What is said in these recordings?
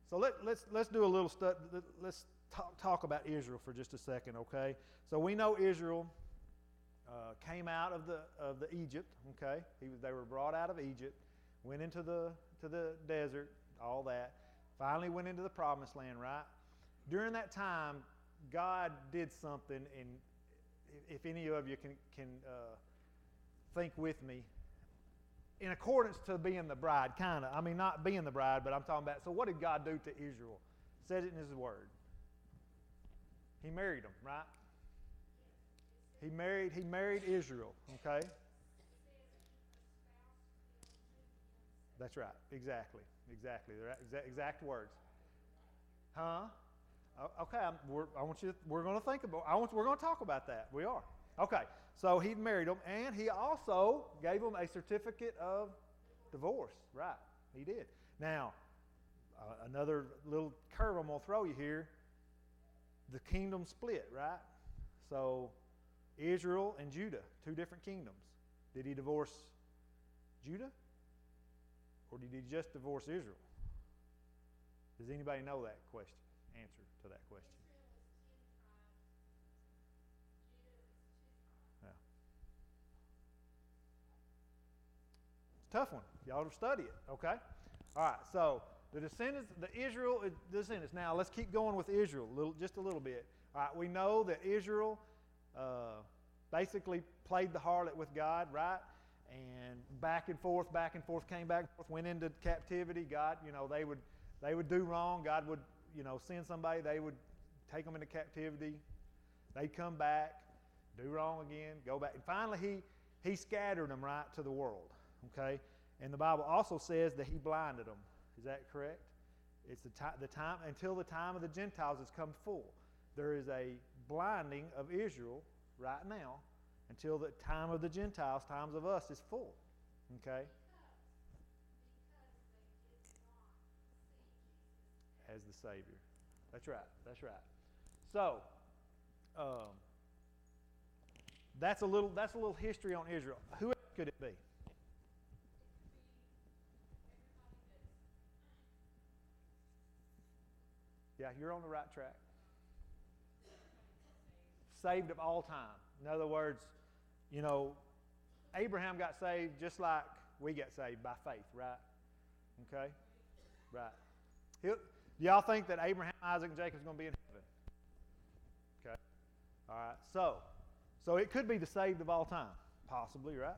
So let's do a little study. Let's talk about Israel for just a second, okay? So we know Israel came out of the Egypt, okay? They were brought out of Egypt, went into the desert, all that. Finally went into the promised land, right? During that time, God did something, and if any of you can think with me, in accordance to being the bride, kind of. I mean, not being the bride, but I'm talking about, so what did God do to Israel? Said it in His Word. He married them, right? He married Israel, okay? That's right, exactly. They're exact words. Huh? Okay, we're going to think about, we're going to talk about that. We are. Okay, so he married them, and he also gave them a certificate of divorce. Right, he did. Now, another little curve I'm going to throw you here. The kingdom split, right? So, Israel and Judah, two different kingdoms. Did he divorce Judah? Or did he just divorce Israel? Does anybody know that question? Answer to that question. Yeah. It's a tough one. Y'all to study it, okay? All right, so the descendants, the Israel descendants. Now, let's keep going with Israel just a little bit. All right, we know that Israel basically played the harlot with God, right? And back and forth, came back and forth, went into captivity. God, they would do wrong. God would, send somebody. They would take them into captivity. They'd come back, do wrong again, go back. And finally, he scattered them right to the world, okay? And the Bible also says that he blinded them. Is that correct? It's the time until the time of the Gentiles has come full. There is a blinding of Israel right now until the time of the Gentiles, times of us, is full. Okay? As the Savior. That's right. So, that's a little history on Israel. Who else could it be? Yeah, you're on the right track. Saved of all time. In other words, Abraham got saved just like we got saved by faith, right? Okay? Right. Do y'all think that Abraham, Isaac, and Jacob is going to be in heaven? Okay. All right. So it could be the saved of all time. Possibly, right?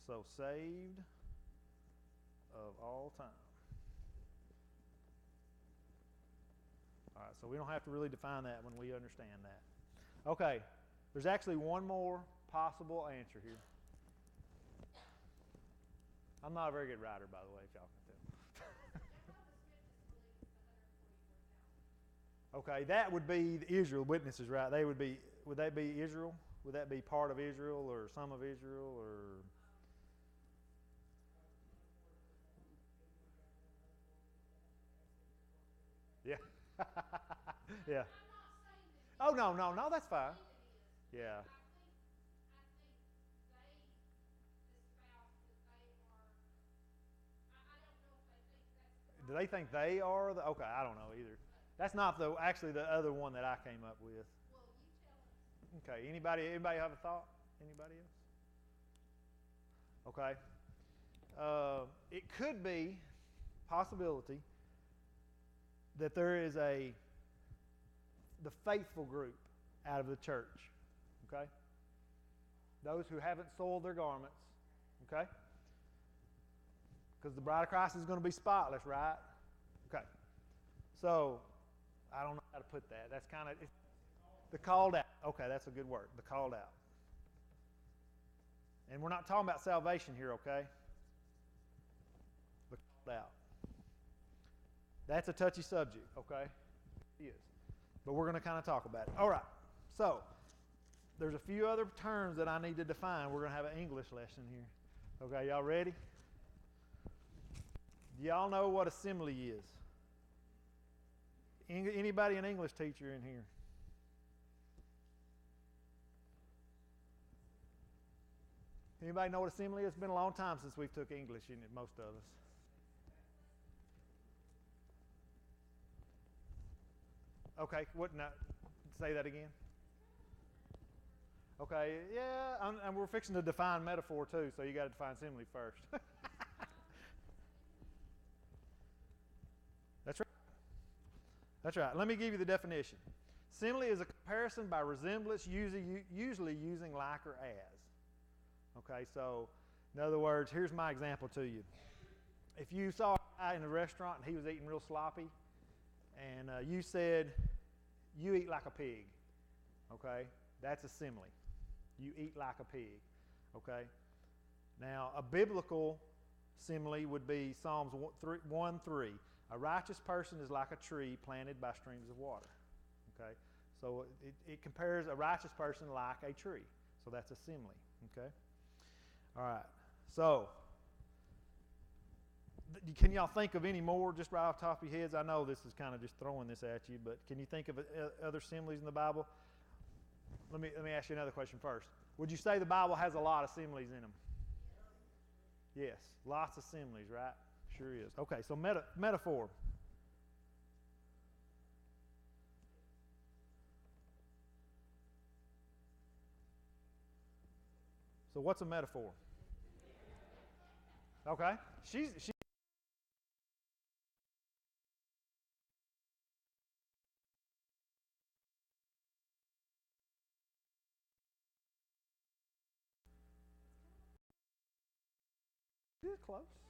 So saved of all time. All right, so we don't have to really define that when we understand that. Okay, there's actually one more possible answer here. I'm not a very good writer, by the way, if y'all can tell. Okay, that would be the Israel witnesses, right? Would that be Israel? Would that be part of Israel or some of Israel or? Yeah. Yeah. Oh, no, that's fine. Yeah. Do they think they are? Okay, I don't know either. That's not actually the other one that I came up with. Okay, anybody have a thought? Anybody else? Okay. It could be possibility that there is the faithful group out of the church, okay? Those who haven't soiled their garments, okay? Because the bride of Christ is going to be spotless, right? Okay. So, I don't know how to put that. That's kind of the called out. Okay, that's a good word. The called out. And we're not talking about salvation here, okay? The called out. That's a touchy subject, okay? It is. But we're going to kind of talk about it. All right. So, there's a few other terms that I need to define. We're going to have an English lesson here. Okay, y'all ready? Do y'all know what a simile is? Anybody an English teacher in here? Anybody know what a simile is? It's been a long time since we've took English in it, most of us. Okay, what now? Say that again. Okay, yeah, and we're fixing to define metaphor too, so you got to define simile first. That's right. That's right. Let me give you the definition. Simile is a comparison by resemblance, usually using like or as. Okay, so in other words, here's my example to you. If you saw a guy in a restaurant and he was eating real sloppy, and you said, you eat like a pig, okay, that's a simile. You eat like a pig, okay? Now, a biblical simile would be Psalms 1:3. A righteous person is like a tree planted by streams of water, okay? So it compares a righteous person like a tree. So that's a simile, okay? All right, so can y'all think of any more just right off the top of your heads? I know this is kind of just throwing this at you, but can you think of other similes in the Bible? Let me ask you another question first. Would you say the Bible has a lot of similes in them? Yes, lots of similes, right? Sure is. Okay, so metaphor. So what's a metaphor? Okay, she is close.